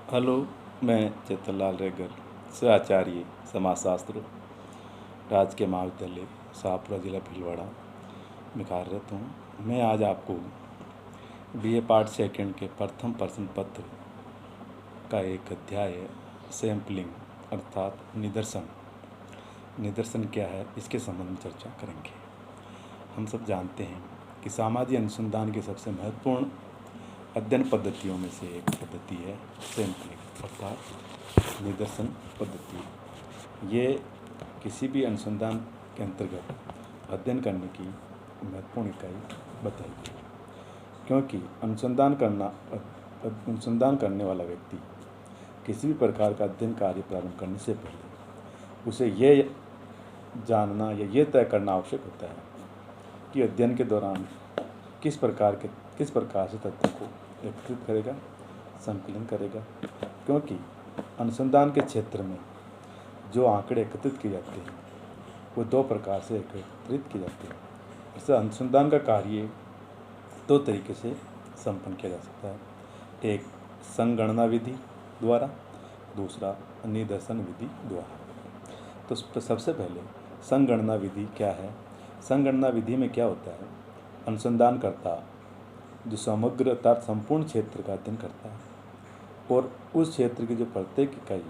Hello, मैं चेतनलाल रेगर से आचार्य समाजशास्त्र राजकीय महाविद्यालय शाहपुरा जिला भीलवाड़ा में कार्यरत हूँ। मैं आज आपको बीए पार्ट सेकंड के प्रथम प्रश्न पत्र का एक अध्याय है सैम्पलिंग अर्थात निदर्शन क्या है इसके संबंध में चर्चा करेंगे। हम सब जानते हैं कि सामाजिक अनुसंधान की सबसे महत्वपूर्ण अध्ययन पद्धतियों में से एक पद्धति है सैम्पलिंग अर्थात निदर्शन पद्धति। ये किसी भी अनुसंधान के अंतर्गत अध्ययन करने की महत्वपूर्ण इकाई बताई गई, क्योंकि अनुसंधान करने वाला व्यक्ति किसी भी प्रकार का अध्ययन कार्य प्रारंभ करने से पहले उसे ये जानना या ये तय करना आवश्यक होता है कि अध्ययन के दौरान किस प्रकार से तथ्यों को एकत्रित करेगा, संकलन करेगा। क्योंकि अनुसंधान के क्षेत्र में जो आंकड़े एकत्रित किए जाते हैं वो दो प्रकार से एकत्रित किए जाते हैं। इससे अनुसंधान का कार्य दो तरीके से संपन्न किया जा सकता है, एक संगणना विधि द्वारा, दूसरा निदर्शन विधि द्वारा। तो सबसे पहले संगणना विधि क्या है। संगणना विधि में क्या होता है, अनुसंधानकर्ता जो समग्र अर्थात संपूर्ण क्षेत्र का अध्ययन करता है और उस क्षेत्र की जो प्रत्येक इकाई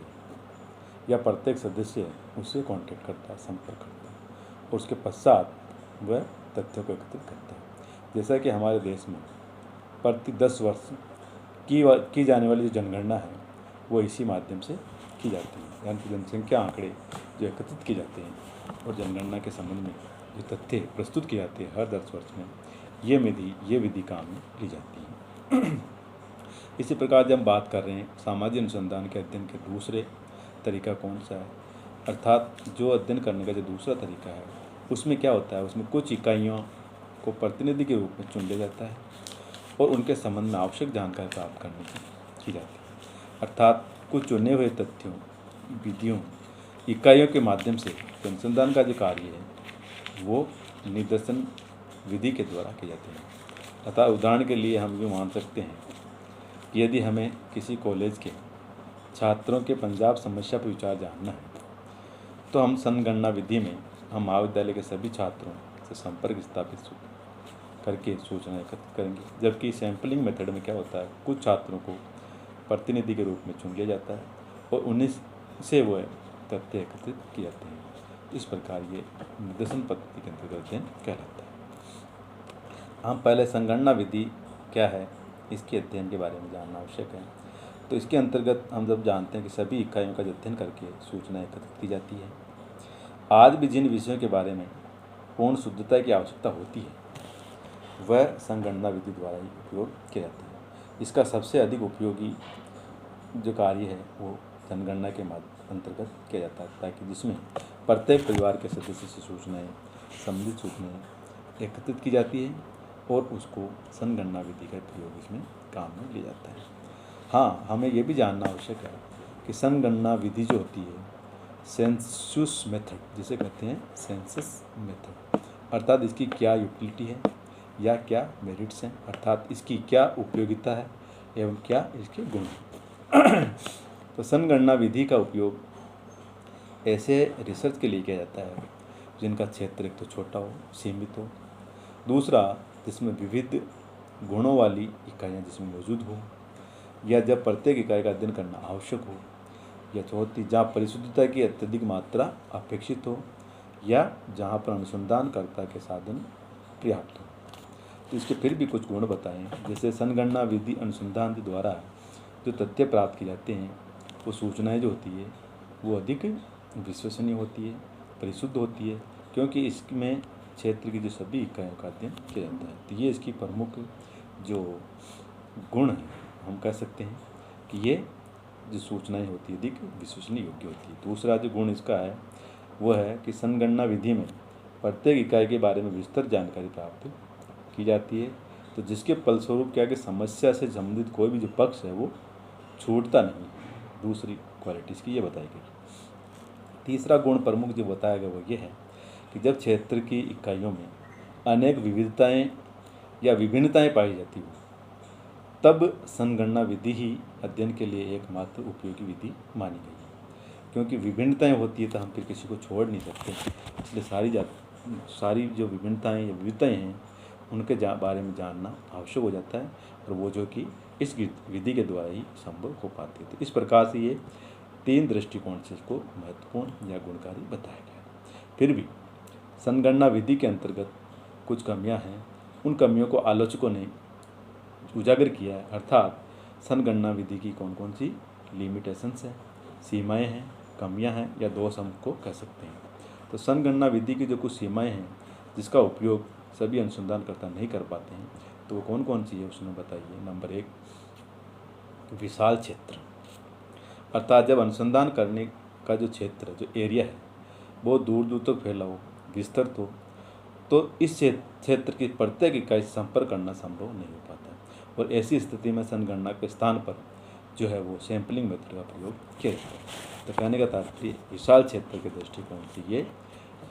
या प्रत्येक सदस्य है उससे कांटेक्ट करता है, संपर्क करता है और उसके पश्चात वह तथ्यों को एकत्रित करता है। जैसा कि हमारे देश में प्रति 10 वर्ष की जाने वाली जो जनगणना है वो इसी माध्यम से की जाती है, यानी कि जनसंख्या आंकड़े जो एकत्रित किए जाते हैं और जनगणना के संबंध में जो तथ्य प्रस्तुत किए जाते हैं हर 10 वर्ष में, ये विधि काम में ली जाती है। इसी प्रकार जब हम बात कर रहे हैं सामाजिक अनुसंधान के अध्ययन के दूसरे तरीका कौन सा है, अर्थात जो अध्ययन करने का जो दूसरा तरीका है उसमें क्या होता है, उसमें कुछ इकाइयों को प्रतिनिधि के रूप में चुन लिया जाता है और उनके संबंध में आवश्यक जानकारी प्राप्त करने की जाती है। अर्थात कुछ चुने हुए तथ्यों, विधियों, इकाइयों के माध्यम से अनुसंधान का जो कार्य है वो निदर्शन विधि के द्वारा किए जाते हैं। अतः उदाहरण के लिए हम ये मान सकते हैं कि यदि हमें किसी कॉलेज के छात्रों के पंजाब समस्या पर विचार जानना है तो हम संगणना विधि में हम महाविद्यालय के सभी छात्रों से संपर्क स्थापित करके सूचना एकत्र करेंगे। जबकि सैम्पलिंग मेथड में क्या होता है, कुछ छात्रों को प्रतिनिधि के रूप में चुन लिया जाता है और उन्हीं से वह तथ्य एकत्रित किए जाते हैं। इस प्रकार ये निदर्शन पद्धति के अंतर्गत अध्ययन कहलाता है। हम पहले संगणना विधि क्या है इसके अध्ययन के बारे में जानना आवश्यक है। तो इसके अंतर्गत हम जब जानते हैं कि सभी इकाइयों का अध्ययन करके सूचना एकत्रित की जाती है। आज भी जिन विषयों के बारे में पूर्ण शुद्धता की आवश्यकता होती है वह संगणना विधि द्वारा ही उपयोग किया जाता है। इसका सबसे अधिक उपयोगी जो कार्य है वो जनगणना के अंतर्गत किया जाता है, ताकि जिसमें प्रत्येक परिवार के सदस्य से सूचनाएँ, संबंधित सूचनाएँ एकत्रित की जाती है और उसको संगणना विधि का प्रयोग इसमें काम में लिया जाता है। हाँ, हमें ये भी जानना आवश्यक है कि संगणना विधि जो होती है सेंसस मेथड जिसे कहते हैं, सेंसस मेथड अर्थात इसकी क्या यूटिलिटी है या क्या मेरिट्स हैं, अर्थात इसकी क्या उपयोगिता है एवं क्या इसके गुण हैं। तो संगणना विधि का उपयोग ऐसे रिसर्च के लिए किया जाता है जिनका क्षेत्र एक तो छोटा हो, सीमित हो, दूसरा जिसमें विविध गुणों वाली इकाइयाँ जिसमें मौजूद हो, या जब प्रत्येक इकाई का अध्ययन करना आवश्यक हो, या चौथी जहाँ परिशुद्धता की अत्यधिक मात्रा अपेक्षित हो, या जहाँ पर अनुसंधानकर्ता के साधन पर्याप्त हो। तो इसके फिर भी कुछ गुण बताएं। जैसे संगणना विधि अनुसंधान के द्वारा जो तथ्य प्राप्त किए जाते हैं वो सूचनाएँ जो होती है वो अधिक विश्वसनीय होती है, परिशुद्ध होती है, क्योंकि इसमें क्षेत्र की जो सभी इकाइयों का अध्ययन किया जाता है। तो ये इसकी प्रमुख जो गुण है, हम कह सकते हैं कि ये जो सूचनाएं होती है अधिक विश्वसनीय योग्य होती है। दूसरा जो गुण इसका है वो है कि संगणना विधि में प्रत्येक इकाई के बारे में विस्तृत जानकारी प्राप्त की जाती है, तो जिसके फलस्वरूप क्या कि समस्या से संबंधित कोई भी जो पक्ष है वो छूटता नहीं। दूसरी क्वालिटी इसकी ये बताई गई। तीसरा गुण प्रमुख जो बताया गया वो ये है कि जब क्षेत्र की इकाइयों में अनेक विविधताएं या विभिन्नताएं पाई जाती हो तब संगणना विधि ही अध्ययन के लिए एकमात्र उपयोगी विधि मानी गई है। क्योंकि विभिन्नताएं होती है तो हम फिर किसी को छोड़ नहीं सकते, इसलिए सारी जो विभिन्नताएं या विविधताएं हैं उनके बारे में जानना आवश्यक हो जाता है, और वो जो कि इस विधि के द्वारा ही संभव हो पाती है। तो इस प्रकार से ये 3 दृष्टिकोण से इसको महत्वपूर्ण या गुणकारी बताया गया है। फिर भी संगणना विधि के अंतर्गत कुछ कमियां हैं, उन कमियों को आलोचकों ने उजागर किया है। अर्थात संगणना विधि की कौन कौन सी लिमिटेशंस हैं, सीमाएं हैं, कमियां हैं या दोष हम को कह सकते हैं। तो संगणना विधि की जो कुछ सीमाएं हैं जिसका उपयोग सभी अनुसंधानकर्ता नहीं कर पाते हैं, तो वो कौन कौन सी है उसमें बताइए। नंबर 1, विशाल क्षेत्र। अर्थात जब अनुसंधान करने का जो क्षेत्र, जो एरिया है, बहुत दूर दूर तक फैला हो, विस्तृत हो, तो इस क्षेत्र की प्रत्येक इकाई से संपर्क करना संभव नहीं हो पाता। और ऐसी स्थिति में संगणना के स्थान पर जो है वो सैंपलिंग मेथड का प्रयोग किया जाता है। तो कहने का तात्पर्य विशाल क्षेत्र के दृष्टिकोण से ये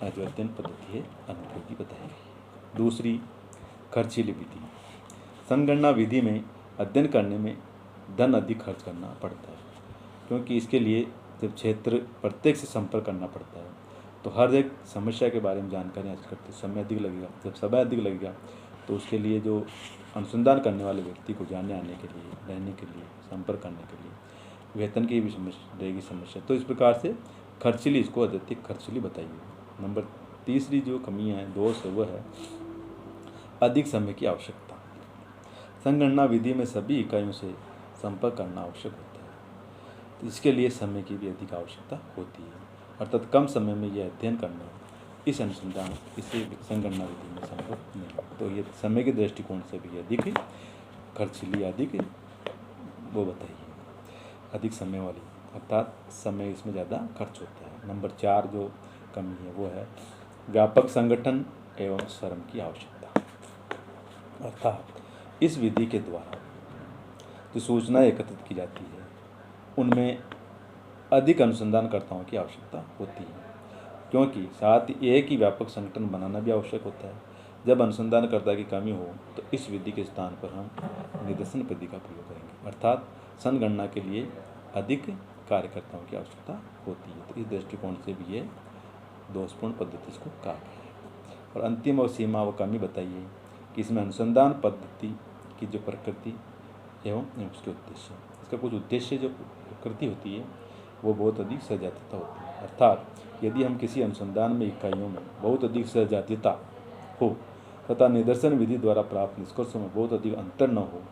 जो अध्ययन पद्धति है अनुपयोगी बताई गई। दूसरी, खर्चीली विधि। संगणना विधि में अध्ययन करने में धन अधिक खर्च करना पड़ता है, क्योंकि इसके लिए जब क्षेत्र प्रत्येक से संपर्क करना पड़ता है तो हर एक समस्या के बारे में जानकारी हासिल करते समय अधिक लगेगा। जब समय अधिक लगेगा तो उसके लिए जो अनुसंधान करने वाले व्यक्ति को जाने आने के लिए, रहने के लिए, संपर्क करने के लिए वेतन की भी रहेगी समस्या। तो इस प्रकार से खर्चीली, इसको अत्यधिक खर्चीली बताइए। नंबर 3 जो कमियाँ हैं, दोष है, वो है अधिक समय की आवश्यकता। संगणना विधि में सभी इकाइयों से संपर्क करना आवश्यक होता है, तो इसके लिए समय की भी अधिक आवश्यकता होती है। अर्थात कम समय में यह अध्ययन करना इस संगणना विधि में संभव नहीं। तो ये समय के दृष्टिकोण से भी अधिक खर्चीली, अधिक वो बताइए, अधिक समय वाली, अर्थात समय इसमें ज़्यादा खर्च होता है। नंबर 4 जो कमी है वो है व्यापक संगठन एवं श्रम की आवश्यकता। अर्थात इस विधि के द्वारा जो सूचनाएं एकत्रित की जाती है उनमें अधिक अनुसंधानकर्ताओं की आवश्यकता होती है, क्योंकि साथ ही एक ही व्यापक संगठन बनाना भी आवश्यक होता है। जब अनुसंधानकर्ता की कमी हो तो इस विधि के स्थान पर हम निदर्शन विधि का प्रयोग करेंगे, अर्थात संगणना के लिए अधिक कार्यकर्ताओं की आवश्यकता होती है। तो इस दृष्टिकोण से भी ये दोषपूर्ण पद्धति इसको कहा गया है। और अंतिम और सीमा व कमी बताइए कि इसमें अनुसंधान पद्धति की जो प्रकृति एवं उसके उद्देश्य, इसका कुछ उद्देश्य जो प्रकृति होती है वो बहुत अधिक सजातीयता होती है। अर्थात यदि हम किसी अनुसंधान में इकाइयों में बहुत अधिक सजातीयता हो तथा निदर्शन विधि द्वारा प्राप्त निष्कर्षों में बहुत अधिक अंतर न हो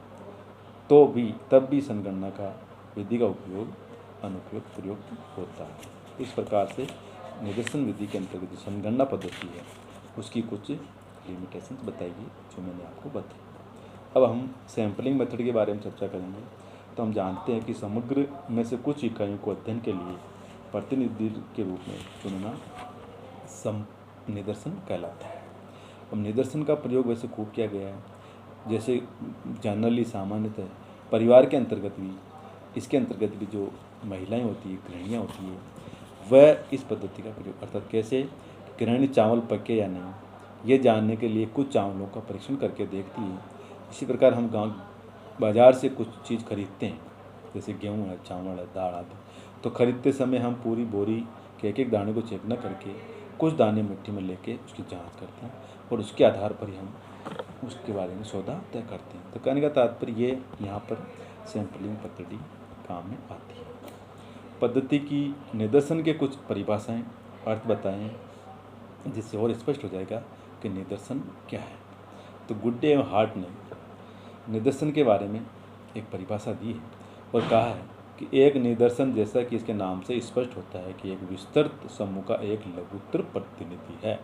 तो भी तब भी संगणना का विधि का उपयोग अनुपयुक्त प्रयोग होता है। इस प्रकार से निदर्शन विधि के अंतर्गत जो संगणना पद्धति है उसकी कुछ लिमिटेशंस बताइए जो मैंने आपको बताई। अब हम सैम्पलिंग मेथड के बारे में चर्चा करेंगे। तो हम जानते हैं कि समग्र में से कुछ इकाइयों को अध्ययन के लिए प्रतिनिधि के रूप में चुनना निदर्शन कहलाता है। अब निदर्शन का प्रयोग वैसे खूब किया गया है, जैसे जनरली सामान्यतः परिवार के अंतर्गत भी, इसके अंतर्गत भी जो महिलाएं होती है, गृहिणियाँ होती है, वह इस पद्धति का प्रयोग, अर्थात कैसे गृहिणी चावल पके या नहीं ये जानने के लिए कुछ चावलों का परीक्षण करके देखती है। इसी प्रकार हम बाज़ार से कुछ चीज़ खरीदते हैं, जैसे गेहूँ है, चावल है, दाल आदि, तो खरीदते समय हम पूरी बोरी के एक दाने को चेक न करके कुछ दाने मिट्टी में लेके उसकी जांच करते हैं और उसके आधार पर ही हम उसके बारे में सौदा तय करते हैं। तो कहने का तात्पर्य ये यहाँ पर सैम्पलिंग पद्धति काम में आती है। पद्धति की निदर्शन के कुछ परिभाषाएं, अर्थ बताएं, जिससे और स्पष्ट हो जाएगा कि निदर्शन क्या है। तो गुड्डे एवं हार्ट ने निदर्शन के बारे में एक परिभाषा दी है और कहा है कि एक निदर्शन, जैसा कि इसके नाम से स्पष्ट होता है, कि एक विस्तृत समूह का एक लघुतर प्रतिनिधि है।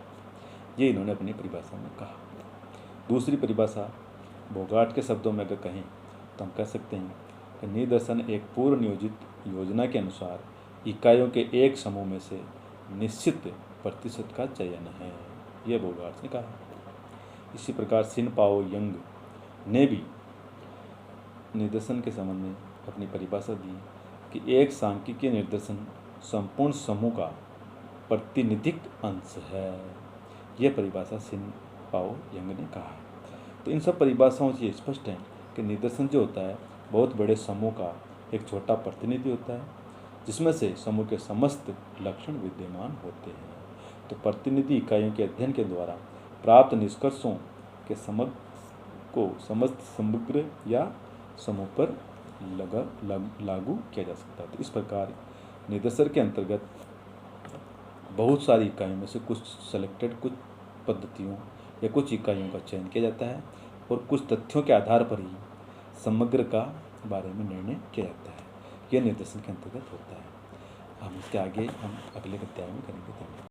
ये इन्होंने अपनी परिभाषा में कहा। दूसरी परिभाषा बोगार्ट के शब्दों में अगर कहें तो हम कह सकते हैं कि निदर्शन एक पूर्व नियोजित योजना के अनुसार इकाइयों के एक समूह में से निश्चित प्रतिशत का चयन है। यह बोगार्ट ने कहा। इसी प्रकार सिन पाओ यंग ने भी निदर्शन के संबंध में अपनी परिभाषा दी कि एक सांख्यिकीय निदर्शन संपूर्ण समूह का प्रतिनिधिक अंश है। यह परिभाषा सिन पाओ यंग ने कहा। तो इन सब परिभाषाओं से स्पष्ट है कि निदर्शन जो होता है बहुत बड़े समूह का एक छोटा प्रतिनिधि होता है, जिसमें से समूह के समस्त लक्षण विद्यमान होते हैं। तो प्रतिनिधि इकाइयों के अध्ययन के द्वारा प्राप्त निष्कर्षों के समस्त समग्र या समूह पर लागू किया जा सकता है। तो इस प्रकार निदर्शन के अंतर्गत बहुत सारी इकाइयों में से कुछ सेलेक्टेड कुछ पद्धतियों या कुछ इकाइयों का चयन किया जाता है और कुछ तथ्यों के आधार पर ही समग्र का बारे में निर्णय किया जाता है। यह निदर्शन के अंतर्गत होता है। हम इसके आगे अगले अध्याय में करेंगे।